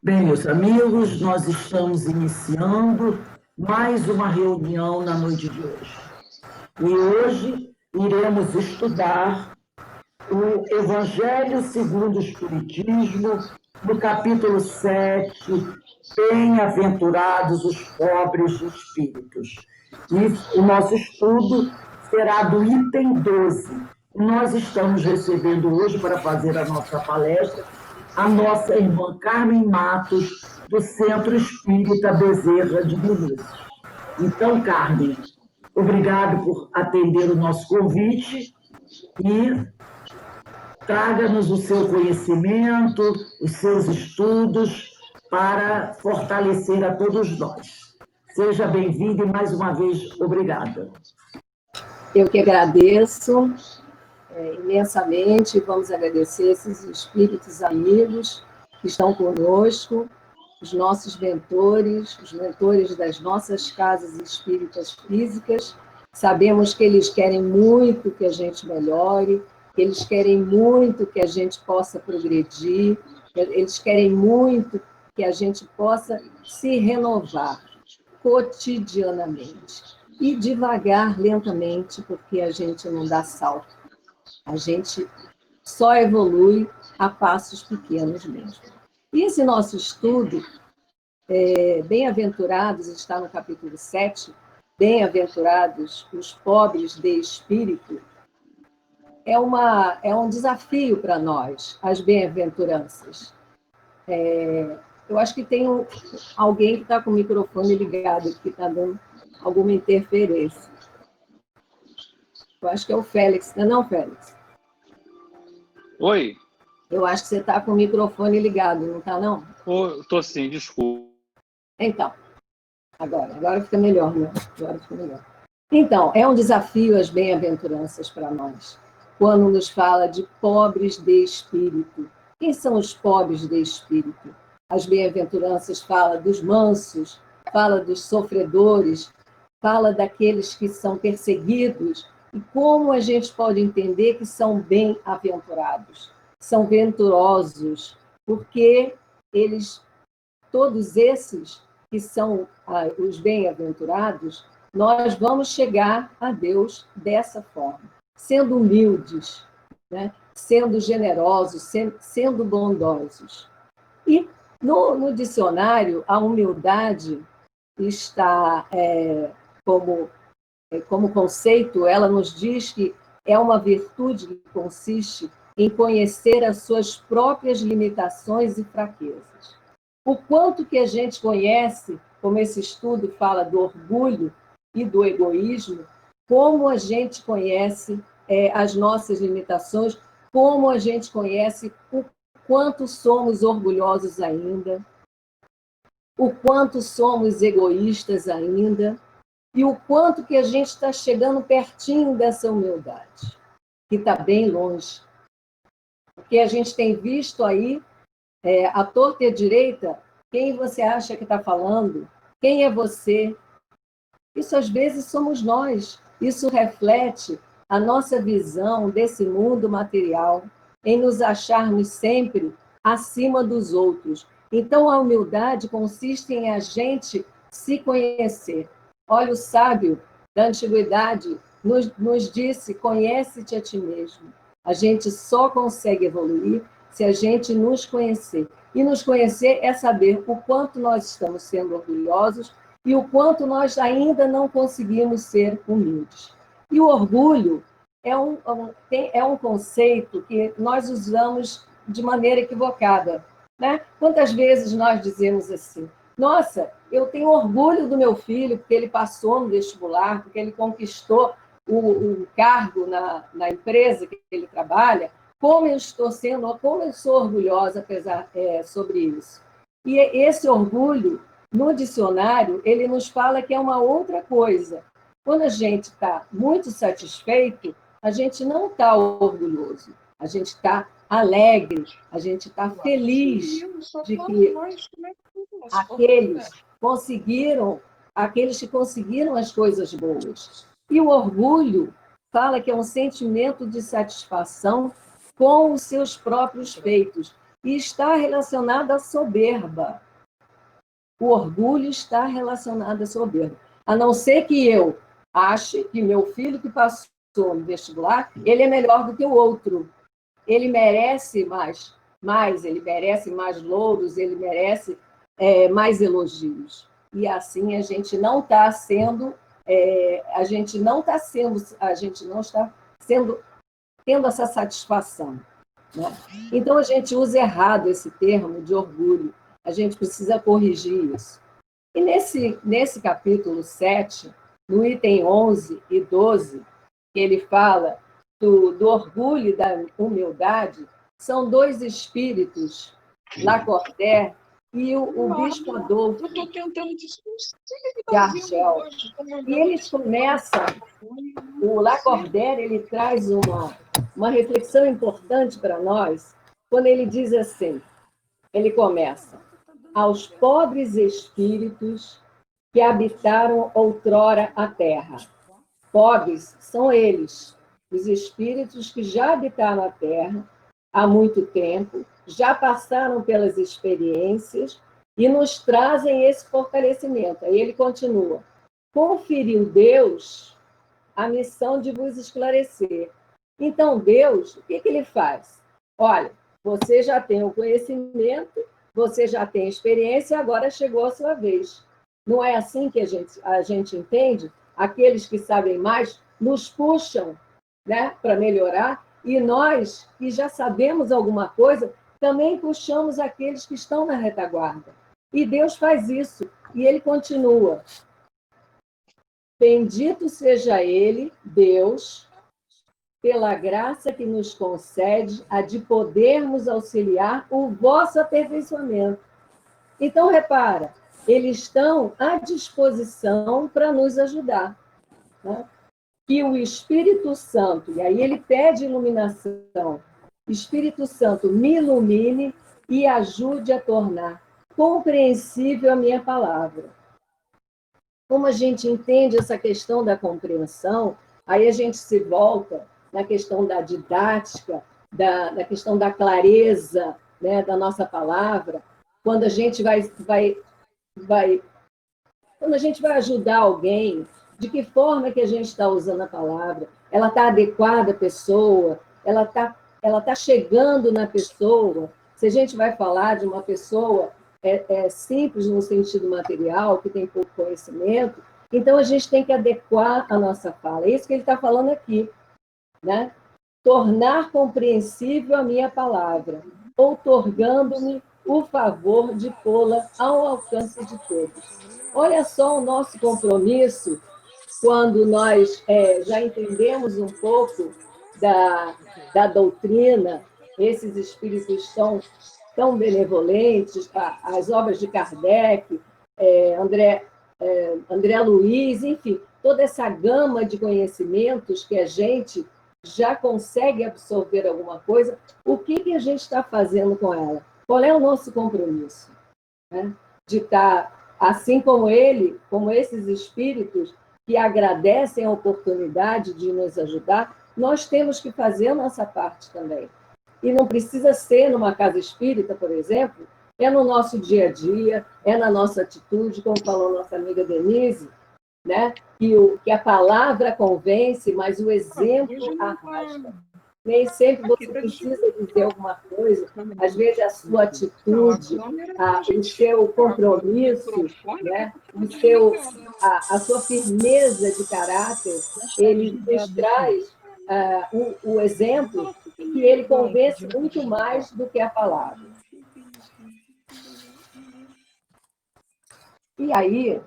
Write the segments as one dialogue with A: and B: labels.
A: Bem, meus amigos, nós estamos iniciando mais uma reunião na noite de hoje. E hoje iremos estudar o Evangelho segundo o Espiritismo, no capítulo 7. Bem-aventurados os pobres de espíritos. E o nosso estudo será do item 12. Nós estamos recebendo hoje, para fazer a nossa palestra, a nossa irmã Carmen Matos, do Centro Espírita Bezerra de Menezes. Então, Carmen, obrigado por atender o nosso convite e traga-nos o seu conhecimento, os seus estudos, para fortalecer a todos nós. Seja bem-vindo e, mais uma vez, obrigada.
B: Eu que agradeço imensamente, vamos agradecer esses espíritos amigos que estão conosco, os nossos mentores, os mentores das nossas casas espíritas físicas. Sabemos que eles querem muito que a gente melhore, que eles querem muito que a gente possa progredir, eles querem muito que a gente possa se renovar cotidianamente. E devagar, lentamente, porque a gente não dá salto. A gente só evolui a passos pequenos mesmo. E esse nosso estudo, Bem-aventurados, está no capítulo 7, Bem-aventurados os pobres de espírito, é um desafio para nós, as bem-aventuranças. Eu acho que tem alguém que está com o microfone ligado, que está dando alguma interferência. Eu acho que é o Félix, não é não, Félix?
C: Oi?
B: Eu acho que você está com o microfone ligado, não está, não?
C: Estou sim, desculpa.
B: Então, agora fica melhor, né? Agora fica melhor. Então, é um desafio as bem-aventuranças para nós, quando nos fala de pobres de espírito. Quem são os pobres de espírito? As bem-aventuranças fala dos mansos, fala dos sofredores, fala daqueles que são perseguidos, e como a gente pode entender que são bem-aventurados, são venturosos, porque eles, todos esses que são os bem-aventurados, nós vamos chegar a Deus dessa forma, sendo humildes, né? Sendo generosos, sendo bondosos. E no dicionário, a humildade está como conceito, ela nos diz que é uma virtude que consiste em conhecer as suas próprias limitações e fraquezas. O quanto que a gente conhece, como esse estudo fala do orgulho e do egoísmo, como a gente conhece as nossas limitações, como a gente conhece o quanto somos orgulhosos ainda, o quanto somos egoístas ainda, e o quanto que a gente está chegando pertinho dessa humildade, que está bem longe. Porque a gente tem visto aí, à torta e à direita, quem você acha que está falando, quem é você. Isso, às vezes, somos nós. Isso reflete a nossa visão desse mundo material, em nos acharmos sempre acima dos outros. Então, a humildade consiste em a gente se conhecer. Olha, o sábio da antiguidade nos disse: conhece-te a ti mesmo. A gente só consegue evoluir se a gente nos conhecer. E nos conhecer é saber o quanto nós estamos sendo orgulhosos e o quanto nós ainda não conseguimos ser humildes. E o orgulho é um conceito que nós usamos de maneira equivocada, né? Quantas vezes nós dizemos assim: nossa, eu tenho orgulho do meu filho porque ele passou no vestibular, porque ele conquistou o cargo na empresa que ele trabalha, como eu sou orgulhosa sobre isso. E esse orgulho, no dicionário, ele nos fala que é uma outra coisa. Quando a gente está muito satisfeito, a gente não está orgulhoso, a gente está alegre, a gente está feliz de que aqueles que conseguiram as coisas boas. E o orgulho fala que é um sentimento de satisfação com os seus próprios feitos. e está relacionado à soberba. O orgulho está relacionado à soberba. A não ser que eu ache que meu filho que passou no vestibular, ele é melhor do que o outro. Ele merece mais, ele merece mais louros, ele merece mais elogios. E assim a gente não está tendo essa satisfação, né? Então a gente usa errado esse termo de orgulho. A gente precisa corrigir isso. E nesse capítulo 7, no item 11 e 12, que ele fala do orgulho e da humildade, são dois espíritos, Lacordaire e o bispo Adolfo
D: Eu estou tentando discutir
B: de Argel. E eles começam, o Lacordaire, ele traz uma reflexão importante para nós, quando ele diz assim, ele começa, aos pobres espíritos que habitaram outrora a terra. Pobres são eles, os espíritos que já habitaram a terra há muito tempo, já passaram pelas experiências e nos trazem esse fortalecimento. Aí ele continua. Conferiu Deus a missão de vos esclarecer. Então, Deus, o que ele faz? Olha, você já tem o conhecimento, você já tem a experiência, agora chegou a sua vez. Não é assim que a gente entende? Aqueles que sabem mais nos puxam, né, para melhorar, e nós, que já sabemos alguma coisa, também puxamos aqueles que estão na retaguarda. E Deus faz isso, e ele continua. Bendito seja ele, Deus, pela graça que nos concede a de podermos auxiliar o vosso aperfeiçoamento. Então, repara, eles estão à disposição para nos ajudar, né? Que o Espírito Santo, e aí ele pede iluminação, Espírito Santo, me ilumine e ajude a tornar compreensível a minha palavra. Como a gente entende essa questão da compreensão, aí a gente se volta na questão da didática, da questão da clareza, né, da nossa palavra, quando a gente quando a gente vai ajudar alguém, de que forma que a gente está usando a palavra? Ela está adequada à pessoa? Ela tá chegando na pessoa? Se a gente vai falar de uma pessoa simples no sentido material, que tem pouco conhecimento, então a gente tem que adequar a nossa fala. É isso que ele está falando aqui, né? Tornar compreensível a minha palavra, outorgando-me o favor de pô-la ao alcance de todos. Olha só o nosso compromisso quando nós já entendemos um pouco da doutrina, esses espíritos tão benevolentes, as obras de Kardec, André Luiz, enfim, toda essa gama de conhecimentos que a gente já consegue absorver alguma coisa, o que a gente está fazendo com ela? Qual é o nosso compromisso? Né? De estar, assim como como esses espíritos que agradecem a oportunidade de nos ajudar, nós temos que fazer a nossa parte também. E não precisa ser numa casa espírita, por exemplo, é no nosso dia a dia, é na nossa atitude, como falou nossa amiga Denise, né? Que a palavra convence, mas o exemplo arrasta. Nem sempre você precisa dizer alguma coisa, às vezes a sua atitude, o seu compromisso, né? A sua firmeza de caráter, ele nos traz o exemplo que ele convence muito mais do que a palavra. E aí,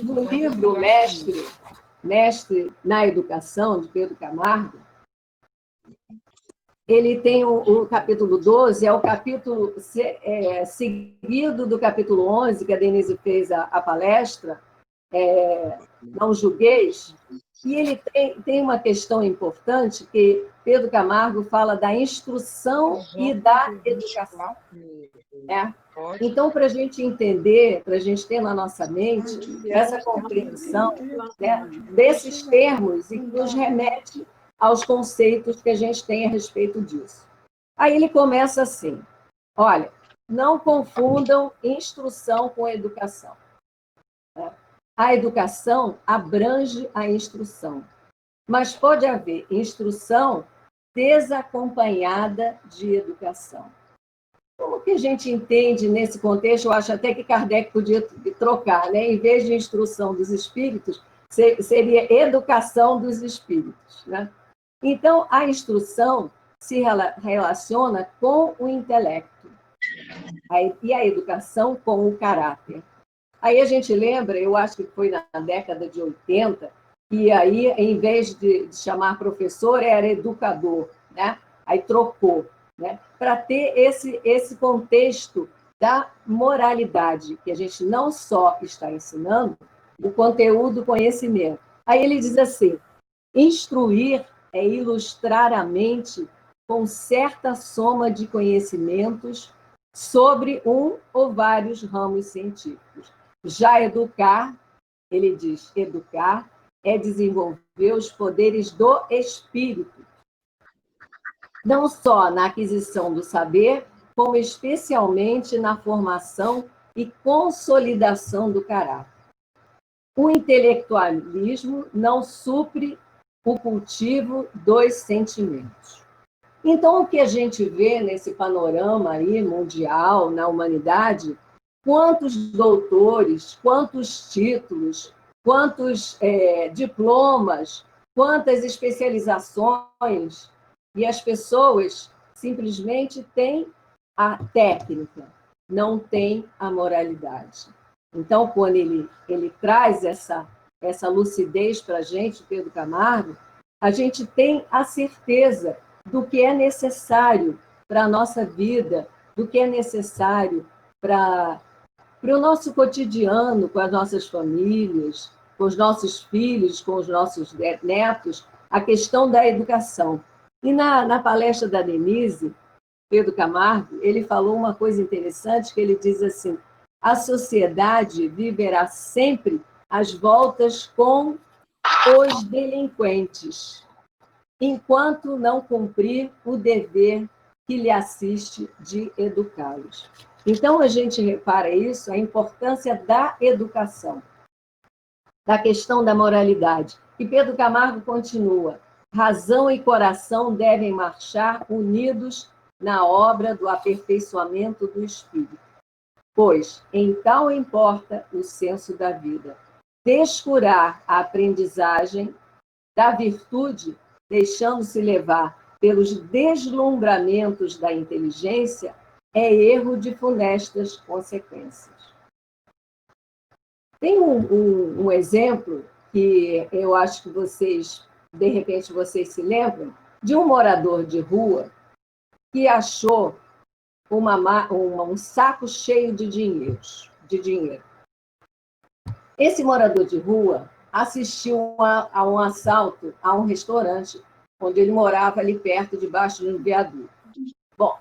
B: no livro Mestre na Educação, de Pedro Camargo, ele tem o capítulo 12, é o capítulo seguido do capítulo 11, que a Denise fez a palestra, Não Julgueis, e ele tem uma questão importante que Pedro Camargo fala da instrução e da educação. Então, para a gente entender, para a gente ter na nossa mente essa compreensão, né, desses termos, e que nos remete aos conceitos que a gente tem a respeito disso. Aí ele começa assim: olha, não confundam instrução com educação. A educação abrange a instrução, mas pode haver instrução desacompanhada de educação. Como que a gente entende nesse contexto? Eu acho até que Kardec podia trocar, né? Em vez de instrução dos espíritos, seria educação dos espíritos, né? Então, a instrução se relaciona com o intelecto e a educação com o caráter. Aí a gente lembra, eu acho que foi na década de 80, e aí, em vez de chamar professor, era educador, né? Aí trocou, né? Para ter esse contexto da moralidade, que a gente não só está ensinando o conteúdo, o conhecimento. Aí ele diz assim: instruir é ilustrar a mente com certa soma de conhecimentos sobre um ou vários ramos científicos. Já educar, ele diz, educar é desenvolver os poderes do espírito, não só na aquisição do saber, como especialmente na formação e consolidação do caráter. O intelectualismo não supre o cultivo dos sentimentos. Então, o que a gente vê nesse panorama aí mundial, na humanidade, quantos doutores, quantos títulos, quantos diplomas, quantas especializações, e as pessoas simplesmente têm a técnica, não têm a moralidade. Então, quando ele traz essa lucidez para a gente, Pedro Camargo, a gente tem a certeza do que é necessário para a nossa vida, do que é necessário para o nosso cotidiano, com as nossas famílias, com os nossos filhos, com os nossos netos, a questão da educação. E na palestra da Denise, Pedro Camargo, ele falou uma coisa interessante, que ele diz assim: a sociedade viverá sempre às voltas com os delinquentes, enquanto não cumprir o dever que lhe assiste de educá-los. Então, a gente repara isso, a importância da educação, da questão da moralidade. E Pedro Camargo continua: razão e coração devem marchar unidos na obra do aperfeiçoamento do espírito, pois em tal importa o senso da vida. Descurar a aprendizagem da virtude, deixando-se levar pelos deslumbramentos da inteligência, é erro de funestas consequências. Tem um exemplo que eu acho que vocês, de repente, vocês se lembram, de um morador de rua que achou um saco cheio de dinheiro. Esse morador de rua assistiu a um assalto a um restaurante onde ele morava ali perto, debaixo de um viaduto. Bom,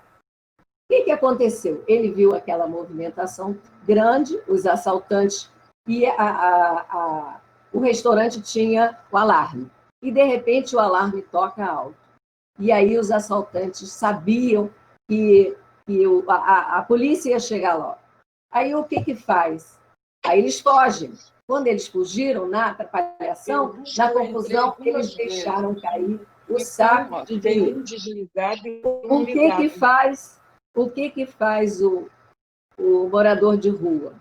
B: o que aconteceu? Ele viu aquela movimentação grande, os assaltantes, e o restaurante tinha o alarme. E, de repente, o alarme toca alto. E aí os assaltantes sabiam que a polícia ia chegar logo. Aí o que faz? Aí eles fogem. Quando eles fugiram, na atrapalhação, na confusão, eles deixaram cair o saco de dinheiro. O que faz o morador de rua?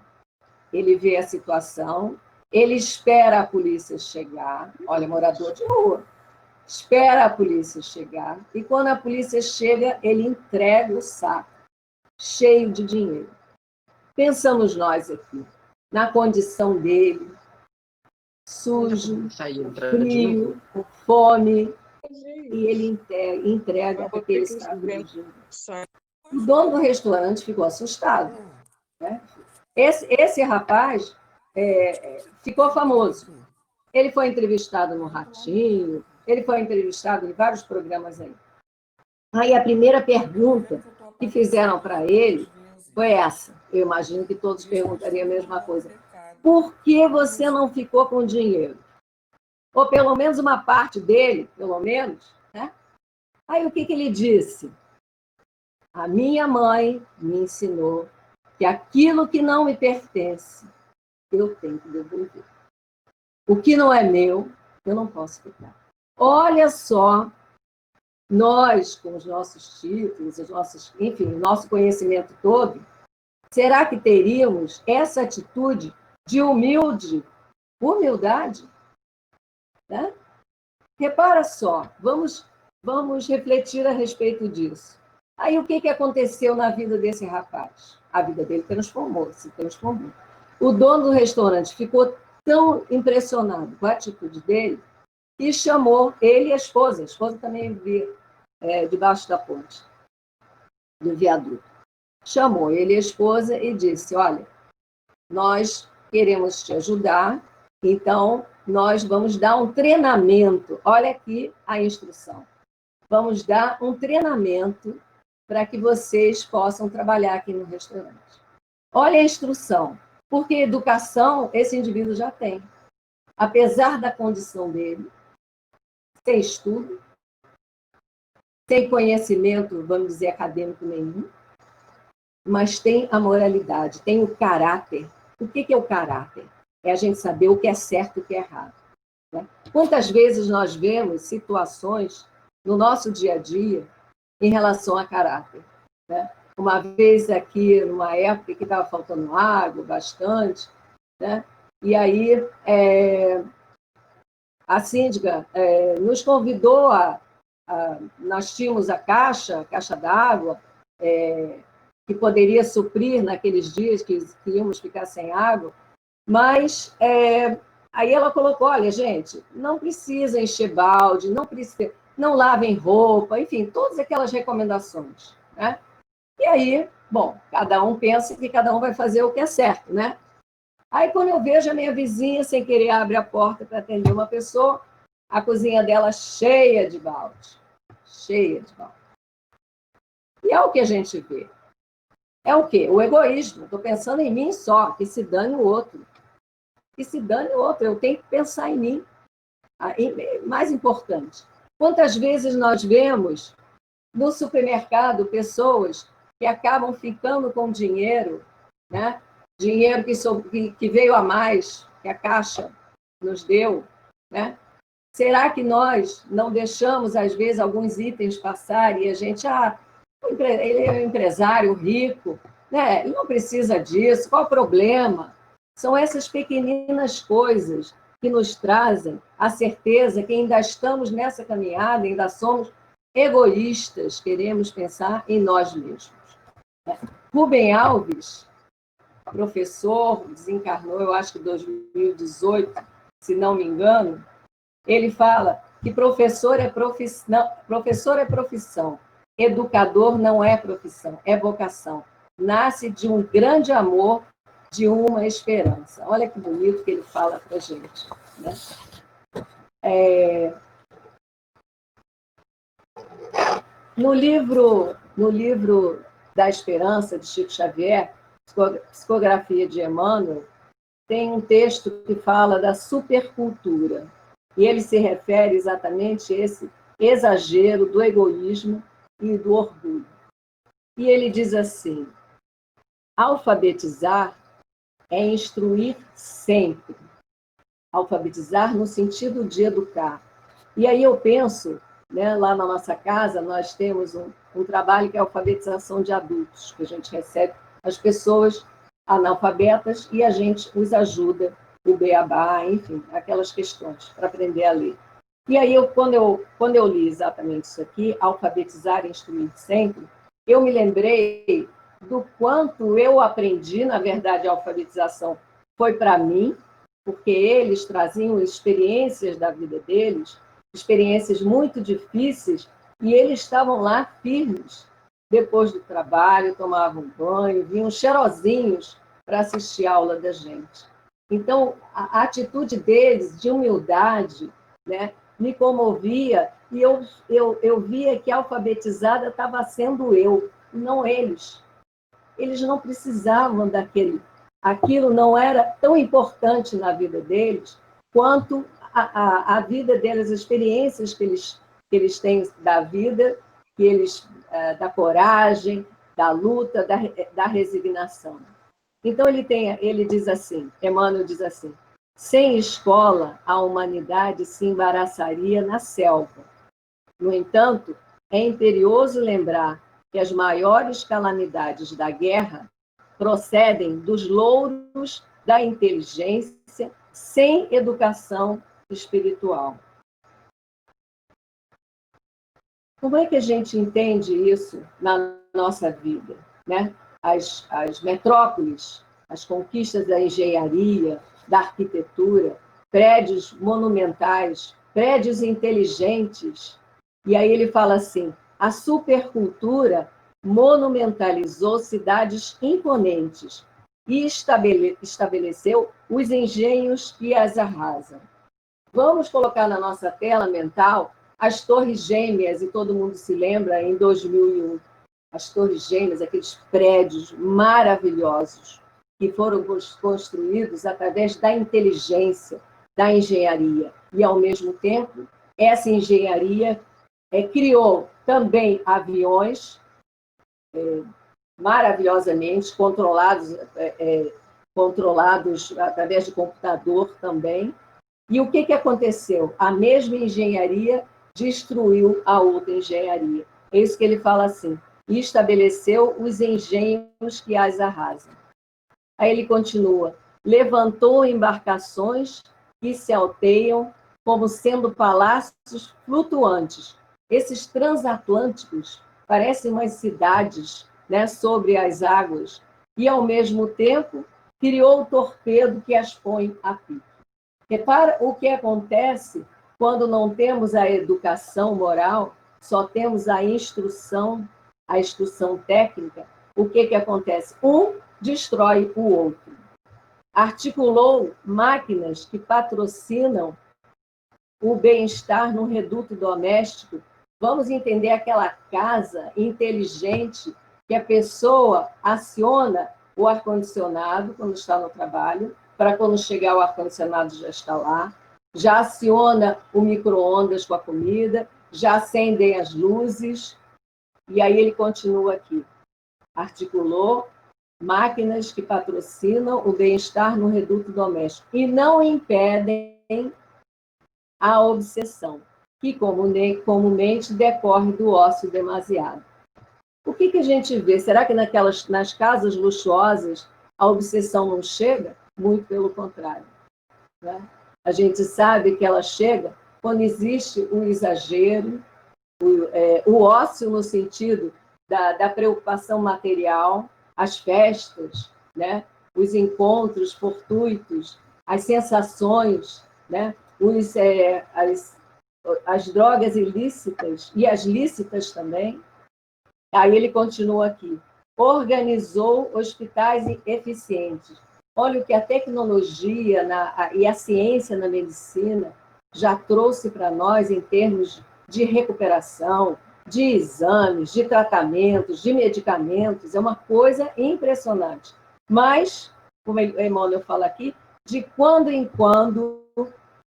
B: Ele vê a situação, ele espera a polícia chegar. Olha, morador de rua. Espera a polícia chegar, e quando a polícia chega, ele entrega o saco cheio de dinheiro. Pensamos nós aqui, na condição dele, sujo, frio, com fome, e ele entrega aquele saco de dinheiro. O dono do restaurante ficou assustado, né? Esse rapaz ficou famoso. Ele foi entrevistado no Ratinho, ele foi entrevistado em vários programas aí. Aí a primeira pergunta que fizeram para ele foi essa. Eu imagino que todos perguntariam a mesma coisa. Por que você não ficou com dinheiro? ou pelo menos uma parte dele, pelo menos, né? Aí o que ele disse? A minha mãe me ensinou que aquilo que não me pertence, eu tenho que devolver. O que não é meu, eu não posso ficar. Olha só, nós, com os nossos títulos, enfim, o nosso conhecimento todo, será que teríamos essa atitude de humildade? Né? Repara só, vamos refletir a respeito disso. Aí o que aconteceu na vida desse rapaz? A vida dele se transformou. O dono do restaurante ficou tão impressionado com a atitude dele e chamou ele e a esposa também vivia debaixo da ponte, do viaduto. Chamou ele e a esposa e disse, olha, nós queremos te ajudar, então nós vamos dar um treinamento. Olha aqui a instrução. Vamos dar um treinamento para que vocês possam trabalhar aqui no restaurante. Olha a instrução, porque educação esse indivíduo já tem. Apesar da condição dele, sem estudo, sem conhecimento, vamos dizer, acadêmico nenhum, mas tem a moralidade, tem o caráter. O que é o caráter? É a gente saber o que é certo e o que é errado. Né? Quantas vezes nós vemos situações no nosso dia a dia em relação a caráter? Né? Uma vez aqui, numa época que estava faltando água, bastante, né? E aí a síndica nos convidou nós tínhamos a caixa d'água, que poderia suprir naqueles dias que íamos ficar sem água, mas aí ela colocou, olha, gente, não precisa encher balde, não lavem roupa, enfim, todas aquelas recomendações. Né? E aí, bom, cada um pensa que cada um vai fazer o que é certo, né? Aí, quando eu vejo a minha vizinha, sem querer, abre a porta para atender uma pessoa, a cozinha dela cheia de balde. Cheia de balde. E é o que a gente vê. É o quê? O egoísmo. Estou pensando em mim só, que se dane o outro. Que se dane o outro. Eu tenho que pensar em mim. Mais importante, quantas vezes nós vemos no supermercado pessoas que acabam ficando com dinheiro, né? Dinheiro que veio a mais, que a Caixa nos deu, né? Será que nós não deixamos, às vezes, alguns itens passar e a gente, ele é um empresário rico, né? Ele não precisa disso, qual o problema? São essas pequeninas coisas que nos trazem a certeza que ainda estamos nessa caminhada, ainda somos egoístas, queremos pensar em nós mesmos. Rubem Alves, professor, desencarnou, eu acho que em 2018, se não me engano, ele fala que professor é profissão, educador não é profissão, é vocação. Nasce de um grande amor, de uma esperança. Olha que bonito que ele fala para a gente. Né? No livro da Esperança, de Chico Xavier, Psicografia de Emmanuel, tem um texto que fala da supercultura. E ele se refere exatamente a esse exagero do egoísmo e do orgulho. E ele diz assim, alfabetizar é instruir sempre. Alfabetizar no sentido de educar. E aí eu penso, né, lá na nossa casa, nós temos um trabalho que é a alfabetização de adultos, que a gente recebe as pessoas analfabetas e a gente os ajuda, o beabá, enfim, aquelas questões para aprender a ler. E aí, quando eu li exatamente isso aqui, alfabetizar e instruir sempre, eu me lembrei do quanto eu aprendi, na verdade, a alfabetização foi para mim, porque eles traziam experiências da vida deles, experiências muito difíceis, e eles estavam lá firmes. Depois do trabalho, tomavam banho, vinham cheirosinhos para assistir a aula da gente. Então, a atitude deles de humildade, né, me comovia, e eu via que a alfabetizada estava sendo eu, não eles. Eles não precisavam daquilo. Aquilo não era tão importante na vida deles quanto a vida deles, as experiências que eles têm da vida, que eles, da coragem, da luta, da resignação. Então, ele diz assim, Emmanuel diz assim, sem escola, a humanidade se embaraçaria na selva. No entanto, é imperioso lembrar que as maiores calamidades da guerra procedem dos louros da inteligência sem educação espiritual. Como é que a gente entende isso na nossa vida, né? As metrópoles, as conquistas da engenharia, da arquitetura, prédios monumentais, prédios inteligentes. E aí ele fala assim, a supercultura monumentalizou cidades imponentes e estabeleceu os engenhos que as arrasam. Vamos colocar na nossa tela mental as Torres Gêmeas, e todo mundo se lembra, em 2001, as Torres Gêmeas, aqueles prédios maravilhosos que foram construídos através da inteligência, da engenharia. E, ao mesmo tempo, essa engenharia criou também aviões maravilhosamente controlados através de computador também. E o que aconteceu? A mesma engenharia destruiu a outra engenharia. É isso que ele fala assim, e estabeleceu os engenhos que as arrasam. Aí ele continua, levantou embarcações que se alteiam como sendo palácios flutuantes. Esses transatlânticos parecem umas cidades, né, sobre as águas, e, ao mesmo tempo, criou o torpedo que as põe a pique. Repara o que acontece quando não temos a educação moral, só temos a instrução técnica. O que acontece? Um destrói o outro. Articulou máquinas que patrocinam o bem-estar no reduto doméstico. Vamos entender aquela casa inteligente que a pessoa aciona o ar-condicionado quando está no trabalho, para quando chegar o ar-condicionado já está lá, já aciona o micro-ondas com a comida, já acendem as luzes, e aí ele continua aqui. Articulou máquinas que patrocinam o bem-estar no reduto doméstico e não impedem a obsessão, que comumente decorre do ócio demasiado. O que a gente vê? Será que nas casas luxuosas a obsessão não chega? Muito pelo contrário, né? A gente sabe que ela chega quando existe o exagero, o ócio no sentido da preocupação material, as festas, né? Os encontros fortuitos, as sensações, né? As drogas ilícitas e as lícitas também. Aí ele continua aqui. Organizou hospitais eficientes. Olha o que a tecnologia e a ciência na medicina já trouxe para nós em termos de recuperação, de exames, de tratamentos, de medicamentos. É uma coisa impressionante. Mas, como Emmanuel fala aqui, de quando em quando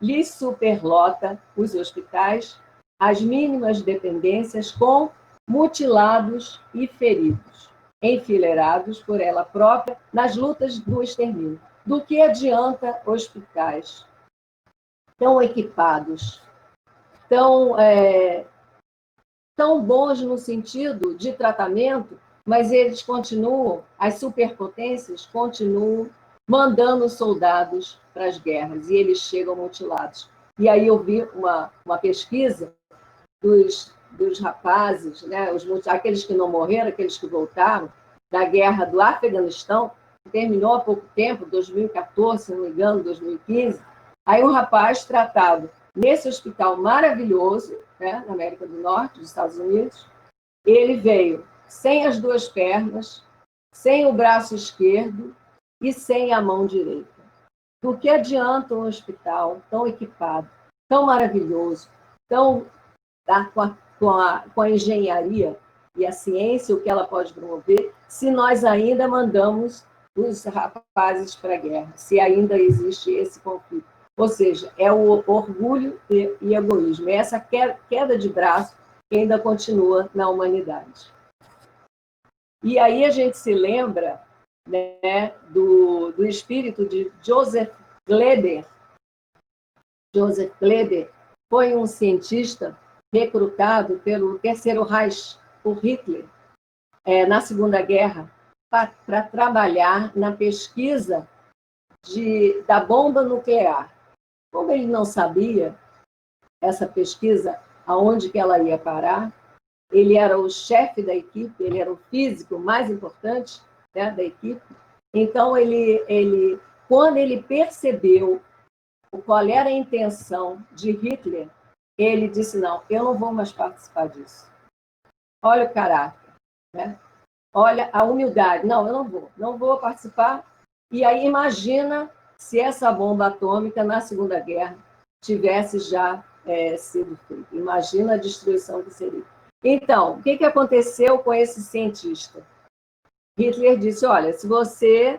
B: lhe superlota os hospitais as mínimas dependências com mutilados e feridos, enfileirados por ela própria nas lutas do extermínio. Do que adianta hospitais tão equipados, tão bons no sentido de tratamento, mas eles continuam, as superpotências continuam mandando soldados para as guerras, e eles chegam mutilados. E aí eu vi uma pesquisa dos rapazes, né, aqueles que não morreram, aqueles que voltaram, da guerra do Afeganistão, que terminou há pouco tempo, 2014, se não me engano, 2015. Aí um rapaz tratado nesse hospital maravilhoso, né, na América do Norte, dos Estados Unidos, ele veio sem as duas pernas, sem o braço esquerdo e sem a mão direita. Do que adianta um hospital tão equipado, tão maravilhoso, tão com a engenharia e a ciência, o que ela pode promover, se nós ainda mandamos os rapazes para a guerra, se ainda existe esse conflito. Ou seja, é o orgulho e egoísmo. É essa queda de braço que ainda continua na humanidade. E aí a gente se lembra, né, do espírito de Joseph Goebbels. Joseph Goebbels foi um cientista recrutado pelo Terceiro Reich, por Hitler, na Segunda Guerra, para trabalhar na pesquisa da bomba nuclear. Como ele não sabia essa pesquisa, aonde que ela ia parar, ele era o chefe da equipe, ele era o físico mais importante, né, da equipe. Então, quando ele percebeu qual era a intenção de Hitler, ele disse, não, eu não vou mais participar disso. Olha o caráter, né? Olha a humildade. Não, eu não vou participar. E aí, imagina se essa bomba atômica, na Segunda Guerra, tivesse já sido feita. Imagina a destruição que seria. Então, o que aconteceu com esse cientista? Hitler disse, olha, se você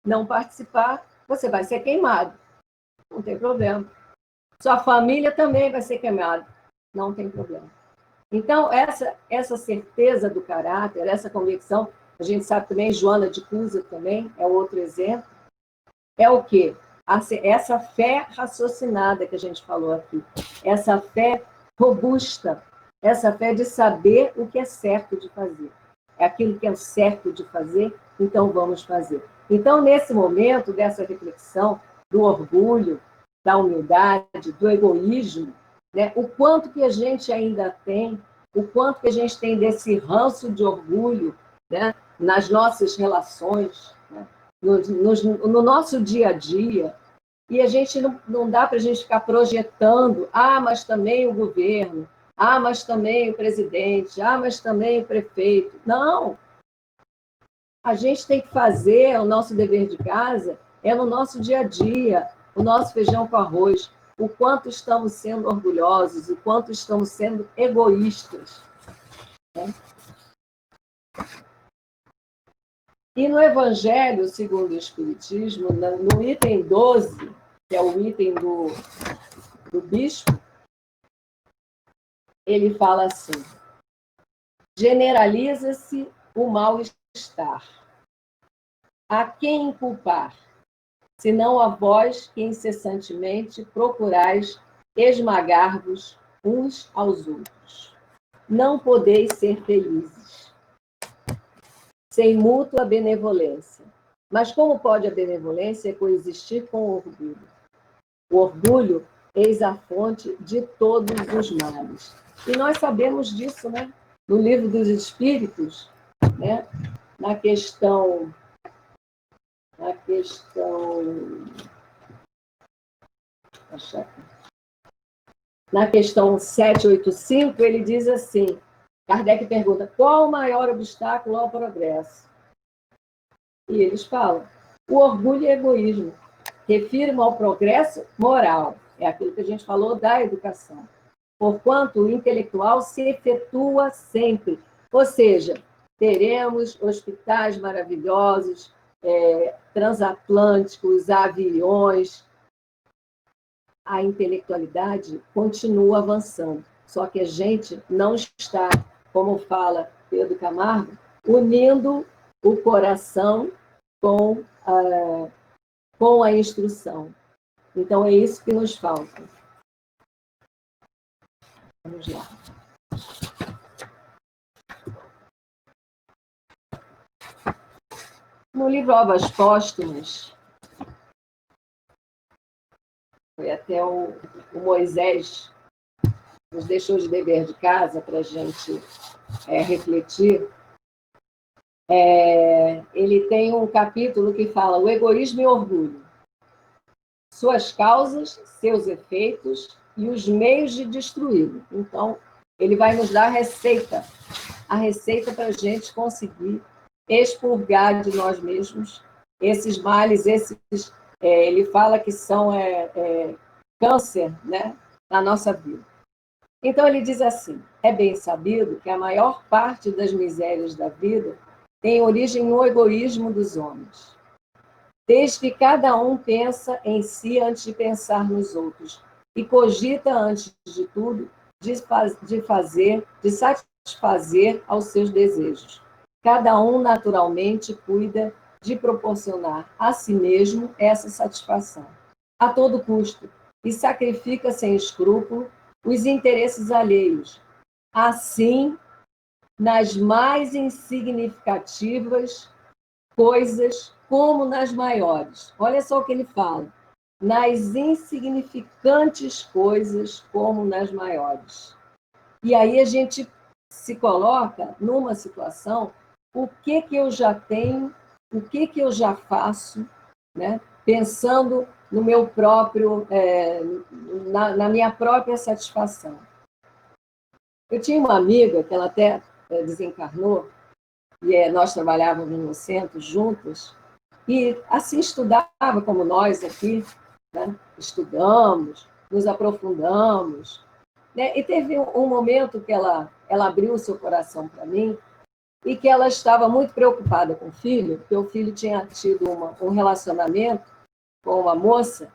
B: não participar, você vai ser queimado. Não tem problema. Sua família também vai ser queimada. Não tem problema. Então, essa certeza do caráter, essa convicção, a gente sabe também, Joana de Cusa também é outro exemplo, é o quê? Essa fé raciocinada que a gente falou aqui, essa fé robusta, essa fé de saber o que é certo de fazer. É aquilo que é certo de fazer, então vamos fazer. Então, nesse momento dessa reflexão do orgulho, da humildade, do egoísmo, né, o quanto que a gente ainda tem, o quanto que a gente tem desse ranço de orgulho, né, nas nossas relações, né, no nosso dia a dia, e a gente não dá para a gente ficar projetando, mas também o governo, mas também o presidente, mas também o prefeito. Não! A gente tem que fazer o nosso dever de casa, no nosso dia a dia, o nosso feijão com arroz, o quanto estamos sendo orgulhosos, o quanto estamos sendo egoístas. Né? E no Evangelho, segundo o Espiritismo, no item 12, que é o item do bispo, ele fala assim, generaliza-se o mal-estar. A quem culpar? Senão a vós que incessantemente procurais esmagar-vos uns aos outros. Não podeis ser felizes, sem mútua benevolência. Mas como pode a benevolência coexistir com o orgulho? O orgulho eis a fonte de todos os males. E nós sabemos disso, né? No Livro dos Espíritos, né? Na questão 785, ele diz assim, Kardec pergunta, qual o maior obstáculo ao progresso? E eles falam, o orgulho e o egoísmo. Refiro-me ao progresso moral, é aquilo que a gente falou da educação. Porquanto o intelectual se efetua sempre. Ou seja, teremos hospitais maravilhosos, transatlânticos, aviões. A intelectualidade continua avançando. Só que a gente não está, como fala Pedro Camargo, unindo o coração com a instrução. Então, é isso que nos falta. Vamos lá. No livro Obras Póstumas, foi até o Moisés nos deixou de dever de casa para a gente refletir. Ele tem um capítulo que fala o egoísmo e o orgulho, suas causas, seus efeitos e os meios de destruí-lo. Então, ele vai nos dar a receita para a gente conseguir expurgar de nós mesmos esses males, ele fala que são câncer, né, na nossa vida. Então, ele diz assim, é bem sabido que a maior parte das misérias da vida tem origem no egoísmo dos homens. Desde que cada um pensa em si antes de pensar nos outros, e cogita, antes de tudo, de satisfazer aos seus desejos. Cada um, naturalmente, cuida de proporcionar a si mesmo essa satisfação, a todo custo, e sacrifica sem escrúpulo os interesses alheios. Assim, nas mais insignificativas coisas, como nas maiores. Olha só o que ele fala. Nas insignificantes coisas, como nas maiores. E aí a gente se coloca numa situação, o que eu já tenho, o que eu já faço, né? Pensando no meu próprio, na minha própria satisfação. Eu tinha uma amiga, que ela até desencarnou, e nós trabalhávamos no centro juntas, e assim estudava como nós aqui, né? Estudamos, nos aprofundamos, né? E teve um momento que ela abriu o seu coração para mim e que ela estava muito preocupada com o filho, porque o filho tinha tido um relacionamento com uma moça,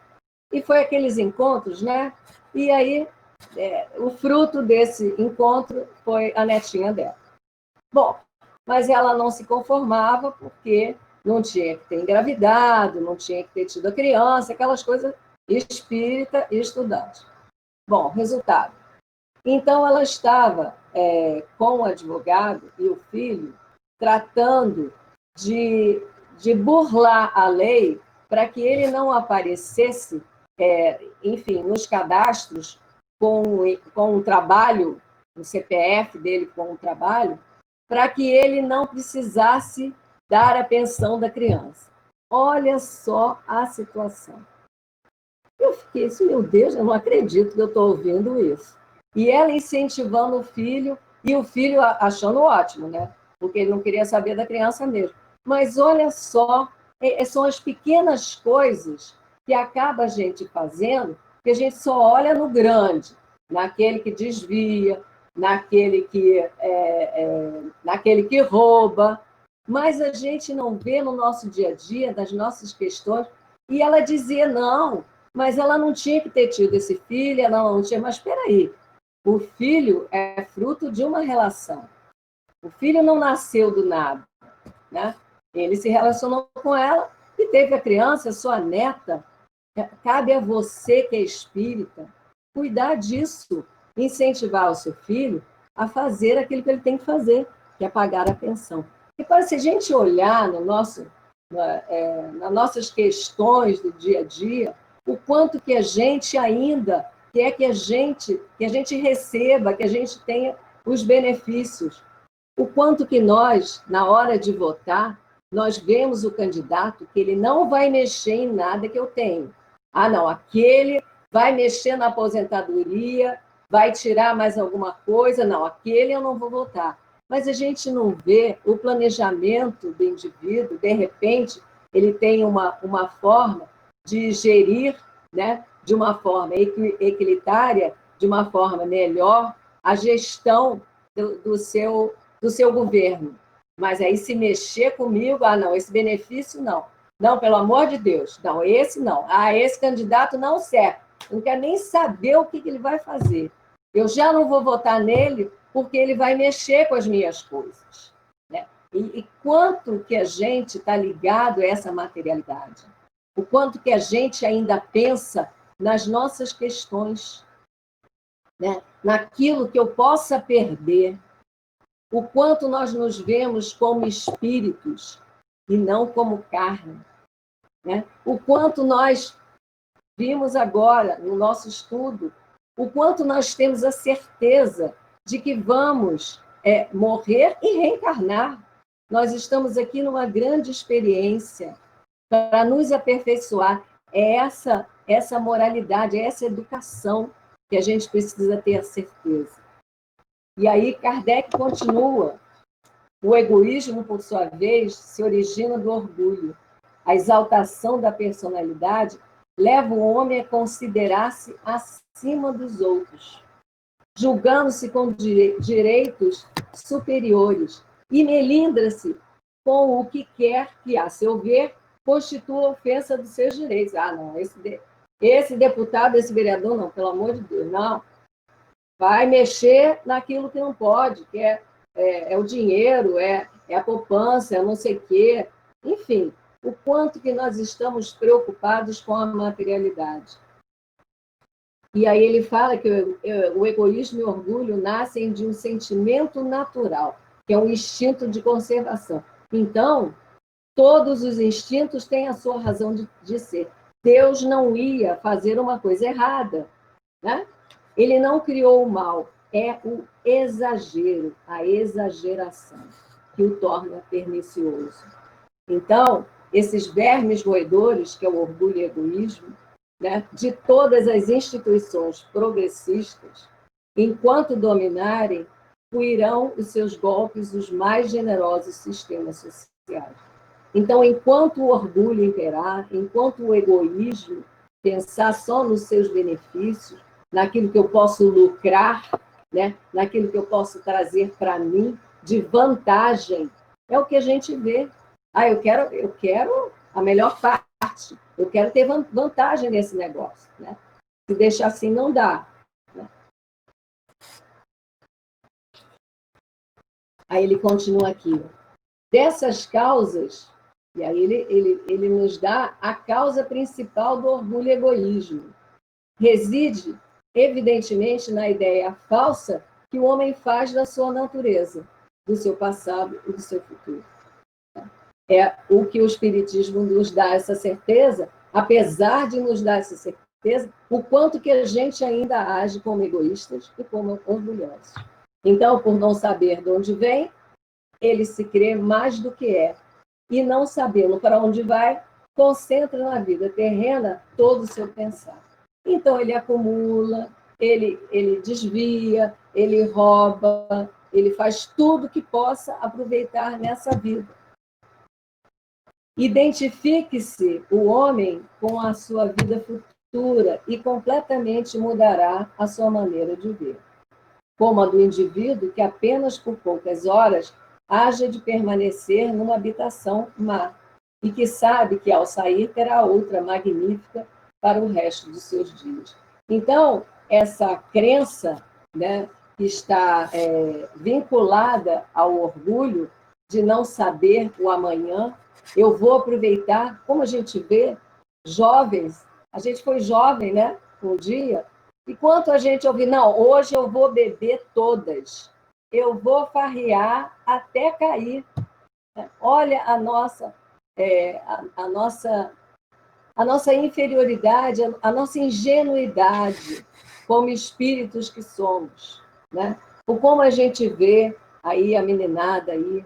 B: e foi aqueles encontros, né? E aí, o fruto desse encontro foi a netinha dela. Bom, mas ela não se conformava porque não tinha que ter engravidado, não tinha que ter tido a criança, aquelas coisas espírita e estudante. Bom, resultado. Então, ela estava com o advogado e o filho tratando de burlar a lei para que ele não aparecesse, enfim, nos cadastros com um trabalho, o CPF dele com um trabalho, para que ele não precisasse dar a pensão da criança. Olha só a situação. Eu fiquei assim, meu Deus, eu não acredito que eu estou ouvindo isso. E ela incentivando o filho, e o filho achando ótimo, né? Porque ele não queria saber da criança mesmo. Mas olha só, são as pequenas coisas que acaba a gente fazendo, que a gente só olha no grande, naquele que desvia, naquele que rouba, mas a gente não vê no nosso dia a dia, das nossas questões. E ela dizia, não, mas ela não tinha que ter tido esse filho, ela não tinha, mas espera aí, o filho é fruto de uma relação. O filho não nasceu do nada, né? Ele se relacionou com ela e teve a criança, sua neta. Cabe a você, que é espírita, cuidar disso, incentivar o seu filho a fazer aquilo que ele tem que fazer, que é pagar a pensão. E se a gente olhar nas nossas questões do dia a dia, o quanto que a gente ainda quer que a gente receba, que a gente tenha os benefícios. O quanto que nós, na hora de votar, nós vemos o candidato que ele não vai mexer em nada que eu tenho. Ah, não, aquele vai mexer na aposentadoria, vai tirar mais alguma coisa. Não, aquele eu não vou votar. Mas a gente não vê o planejamento do indivíduo, de repente, ele tem uma forma de gerir, né, de uma forma equilitária, de uma forma melhor, a gestão do seu governo. Mas aí se mexer comigo, ah, não, esse benefício não. Não, pelo amor de Deus, não, esse não. Ah, esse candidato não serve. Não quero nem saber o que ele vai fazer. Eu já não vou votar nele porque ele vai mexer com as minhas coisas, né? E quanto que a gente está ligado a essa materialidade? O quanto que a gente ainda pensa nas nossas questões, né? Naquilo que eu possa perder, o quanto nós nos vemos como espíritos e não como carne, né? O quanto nós vimos agora no nosso estudo, o quanto nós temos a certeza de que vamos morrer e reencarnar. Nós estamos aqui numa grande experiência para nos aperfeiçoar. É essa moralidade, é essa educação que a gente precisa ter a certeza. E aí Kardec continua. O egoísmo, por sua vez, se origina do orgulho. A exaltação da personalidade leva o homem a considerar-se acima dos outros, julgando-se com direitos superiores, e melindra-se com o que quer que, a seu ver, constitua ofensa dos seus direitos. Ah, não, esse deputado, esse vereador, não, pelo amor de Deus, não. Vai mexer naquilo que não pode, que é o dinheiro, é a poupança, é não sei o quê. Enfim, o quanto que nós estamos preocupados com a materialidade. E aí ele fala que o egoísmo e o orgulho nascem de um sentimento natural, que é um instinto de conservação. Então, todos os instintos têm a sua razão de ser. Deus não ia fazer uma coisa errada, né? Ele não criou o mal, é o exagero, a exageração, que o torna pernicioso. Então, esses vermes roedores, que é o orgulho e o egoísmo, né, de todas as instituições progressistas, enquanto dominarem, fuirão os seus golpes os mais generosos sistemas sociais. Então, enquanto o orgulho imperar, enquanto o egoísmo pensar só nos seus benefícios, naquilo que eu posso lucrar, né, naquilo que eu posso trazer para mim de vantagem, é o que a gente vê. Ah, eu quero a melhor parte, eu quero ter vantagem nesse negócio, né? Se deixar assim, não dá. Né? Aí ele continua aqui. Dessas causas, e aí ele nos dá a causa principal do orgulho e egoísmo. Reside, evidentemente, na ideia falsa que o homem faz da sua natureza, do seu passado e do seu futuro. É o que o Espiritismo nos dá essa certeza, apesar de nos dar essa certeza, o quanto que a gente ainda age como egoístas e como orgulhosos. Então, por não saber de onde vem, ele se crê mais do que é. E não sabendo para onde vai, concentra na vida terrena todo o seu pensar. Então, ele acumula, ele desvia, ele rouba, ele faz tudo que possa aproveitar nessa vida. Identifique-se o homem com a sua vida futura e completamente mudará a sua maneira de ver. Como a do indivíduo que apenas por poucas horas haja de permanecer numa habitação má e que sabe que ao sair terá outra magnífica para o resto dos seus dias. Então, essa crença, né, que está vinculada ao orgulho de não saber o amanhã, eu vou aproveitar, como a gente vê, jovens, a gente foi jovem, né, um dia, e quanto a gente ouve, não, hoje eu vou beber todas, eu vou farrear até cair. Olha a nossa inferioridade, a nossa ingenuidade como espíritos que somos, né? Ou como a gente vê aí a meninada aí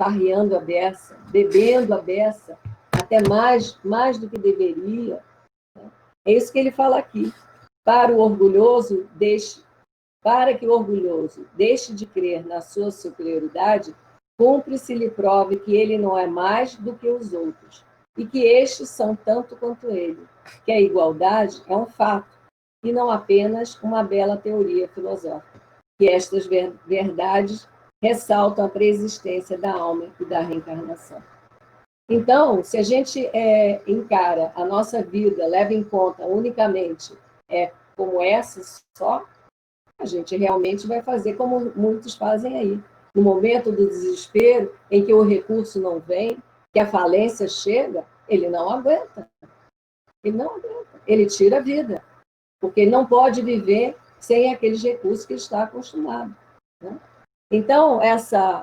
B: farreando a beça, bebendo a beça, até mais do que deveria. Né? É isso que ele fala aqui. Para que o orgulhoso deixe de crer na sua superioridade, cumpre-se lhe prove que ele não é mais do que os outros, e que estes são tanto quanto ele, que a igualdade é um fato, e não apenas uma bela teoria filosófica, que estas verdades ressaltam a preexistência da alma e da reencarnação. Então, se a gente encara a nossa vida, leva em conta unicamente como essa só, a gente realmente vai fazer como muitos fazem aí. No momento do desespero, em que o recurso não vem, que a falência chega, ele não aguenta. Ele não aguenta. Ele tira a vida. Porque ele não pode viver sem aqueles recursos que está acostumado. Né? Então,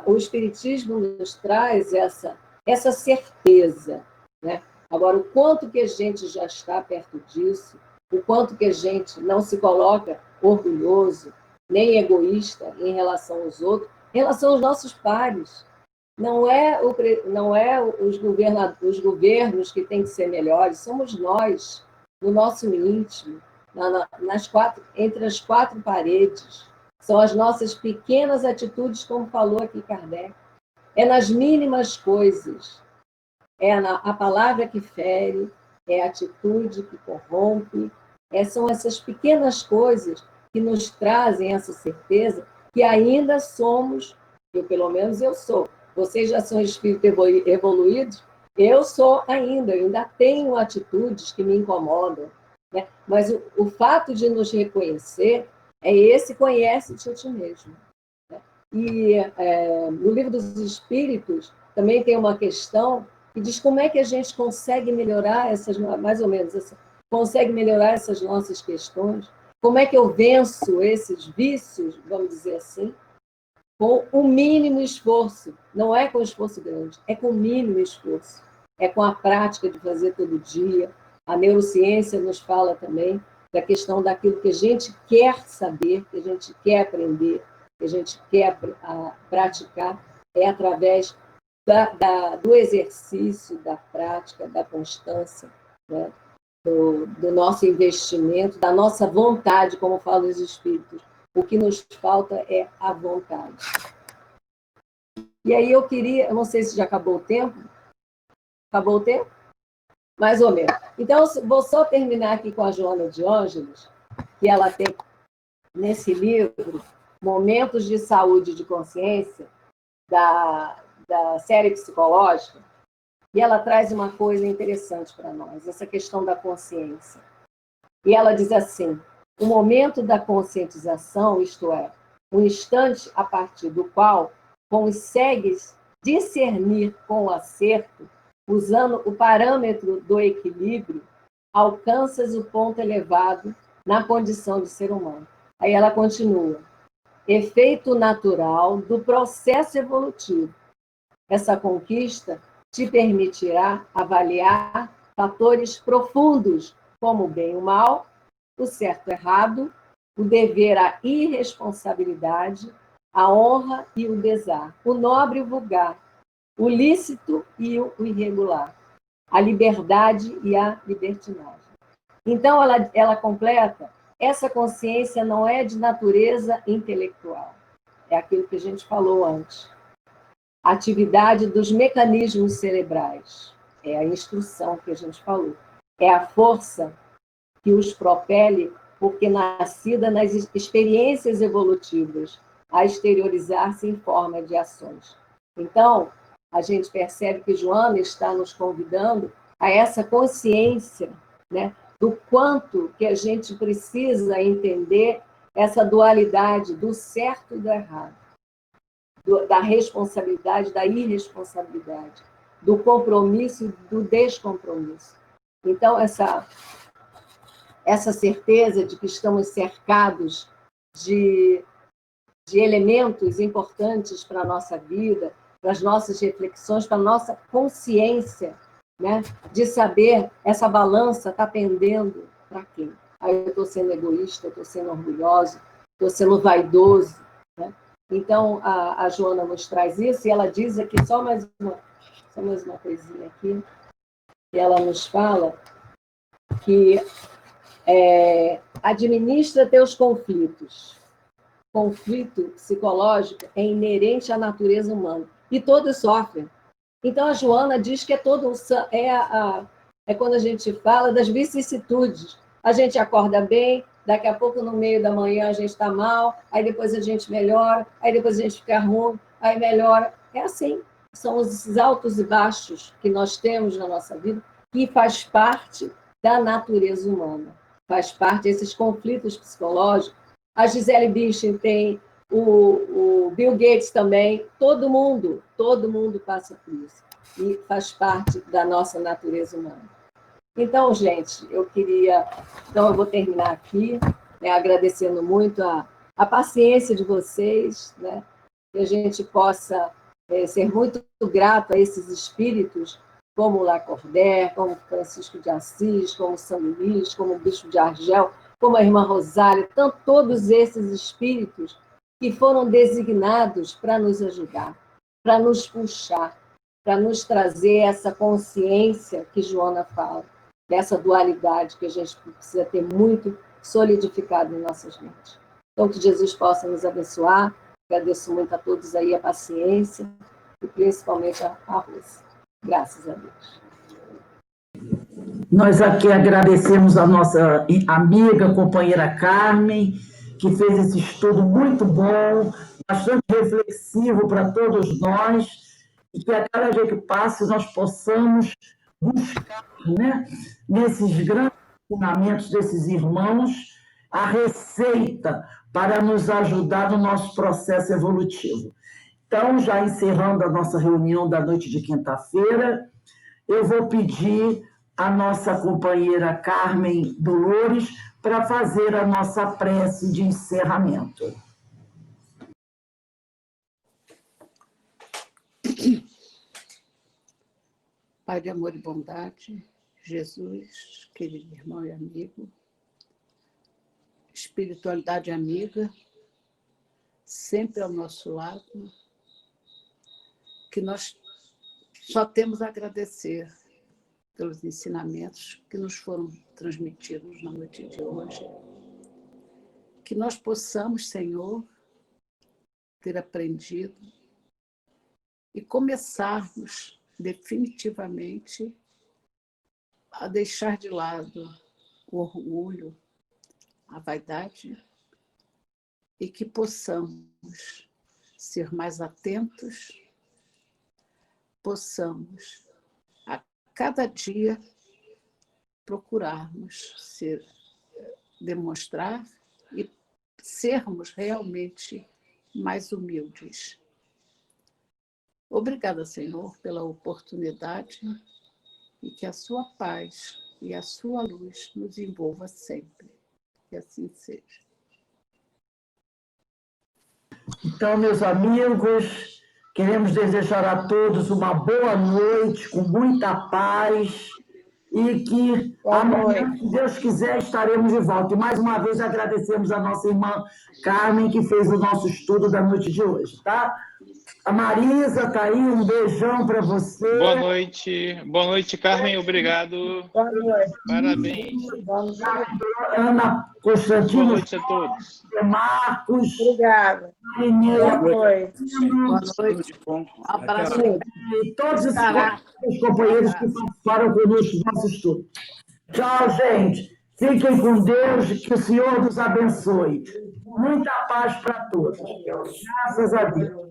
B: o Espiritismo nos traz essa certeza. Né? Agora, o quanto que a gente já está perto disso, o quanto que a gente não se coloca orgulhoso, nem egoísta em relação aos outros, em relação aos nossos pares. Não é os governos que têm que ser melhores, somos nós, no nosso íntimo, entre as quatro paredes. São as nossas pequenas atitudes, como falou aqui Kardec. É nas mínimas coisas. É a palavra que fere, é a atitude que corrompe. São essas pequenas coisas que nos trazem essa certeza que ainda somos, pelo menos eu sou. Vocês já são espíritos evoluídos, Eu ainda tenho atitudes que me incomodam, né? Mas o fato de nos reconhecer é esse conhece-te a ti mesmo. Né? E no Livro dos Espíritos também tem uma questão que diz como é que a gente consegue melhorar mais ou menos assim, consegue melhorar essas nossas questões, como é que eu venço esses vícios, vamos dizer assim, com o mínimo esforço. Não é com esforço grande, é com o mínimo esforço. É com a prática de fazer todo dia. A neurociência nos fala também da questão daquilo que a gente quer saber, que a gente quer aprender, que a gente quer praticar, é através do exercício, da prática, da constância, né? do nosso investimento, da nossa vontade, como falam os espíritos. O que nos falta é a vontade. E aí eu não sei se já acabou o tempo. Acabou o tempo? Mais ou menos. Então, vou só terminar aqui com a Joana de Ângeles, que ela tem, nesse livro, Momentos de Saúde e de Consciência, da série psicológica, e ela traz uma coisa interessante para nós, essa questão da consciência. E ela diz assim: o momento da conscientização, isto é, um instante a partir do qual consegues discernir com acerto, usando o parâmetro do equilíbrio, alcanças o ponto elevado na condição de ser humano. Aí ela continua: efeito natural do processo evolutivo. Essa conquista te permitirá avaliar fatores profundos, como o bem e o mal, o certo e o errado, o dever, a irresponsabilidade, a honra e o desar, o nobre e o vulgar, o lícito e o irregular, a liberdade e a libertinagem. Então, ela completa: essa consciência não é de natureza intelectual, é aquilo que a gente falou antes. A atividade dos mecanismos cerebrais, é a instrução que a gente falou, é a força que os propele, porque nascida nas experiências evolutivas, a exteriorizar-se em forma de ações. Então, a gente percebe que Joana está nos convidando a essa consciência, né, do quanto que a gente precisa entender essa dualidade do certo e do errado, da responsabilidade, da irresponsabilidade, do compromisso e do descompromisso. Então, essa certeza de que estamos cercados de elementos importantes para a nossa vida, para as nossas reflexões, para a nossa consciência, né? De saber essa balança está pendendo para quem? Aí eu estou sendo egoísta, eu estou sendo orgulhosa, estou sendo vaidoso, né? Então, a Joana nos traz isso, e ela diz aqui, só mais uma coisinha aqui, que ela nos fala que administra teus conflitos. Conflito psicológico é inerente à natureza humana, e todos sofrem. Então, a Joana diz que é quando a gente fala das vicissitudes. A gente acorda bem, daqui a pouco, no meio da manhã, a gente está mal, aí depois a gente melhora, aí depois a gente fica ruim, aí melhora. É assim. São esses altos e baixos que nós temos na nossa vida, que faz parte da natureza humana. Faz parte desses conflitos psicológicos. A Gisele Bündchen tem, o Bill Gates também, todo mundo passa por isso. E faz parte da nossa natureza humana. Então, gente, eu vou terminar aqui, né, agradecendo muito a paciência de vocês, né, que a gente possa ser muito grato a esses espíritos, como Lacordaire, como Francisco de Assis, como São Luís, como o Bispo de Argel, como a irmã Rosália, todos esses espíritos que foram designados para nos ajudar, para nos puxar, para nos trazer essa consciência que Joana fala, dessa dualidade que a gente precisa ter muito solidificado em nossas mentes. Então, que Jesus possa nos abençoar. Agradeço muito a todos aí a paciência e principalmente a Rosa. Graças a Deus.
A: Nós aqui agradecemos a nossa amiga, companheira Carmen, que fez esse estudo muito bom, bastante reflexivo para todos nós, e que a cada dia que passe nós possamos buscar, né, nesses grandes ensinamentos desses irmãos, a receita para nos ajudar no nosso processo evolutivo. Então, já encerrando a nossa reunião da noite de quinta-feira, eu vou pedir à nossa companheira Carmen Dolores para fazer a nossa prece de encerramento.
D: Pai de amor e bondade, Jesus, querido irmão e amigo, espiritualidade amiga, sempre ao nosso lado, que nós só temos a agradecer pelos ensinamentos que nos foram transmitidos na noite de hoje. Que nós possamos, Senhor, ter aprendido e começarmos definitivamente a deixar de lado o orgulho, a vaidade, e que possamos ser mais atentos, possamos a cada dia procurarmos demonstrar e sermos realmente mais humildes. Obrigada, Senhor, pela oportunidade e que a sua paz e a sua luz nos envolva sempre. Que assim seja.
A: Então, meus amigos, queremos desejar a todos uma boa noite, com muita paz, e que amanhã, se Deus quiser, estaremos de volta. E mais uma vez agradecemos a nossa irmã Carmen, que fez o nosso estudo da noite de hoje, tá? A Marisa está aí, um beijão para você.
C: Boa noite, Carmen, obrigado.
E: Boa noite.
C: Parabéns.
A: Ana Constantino.
C: Boa noite a todos.
A: Marcos.
E: Obrigada. Boa noite.
D: Boa noite. Um abraço.
A: E todos os companheiros que participaram conosco do nosso estudo. Tchau, gente. Fiquem com Deus, que o Senhor nos abençoe. Muita paz para todos. Graças a Deus.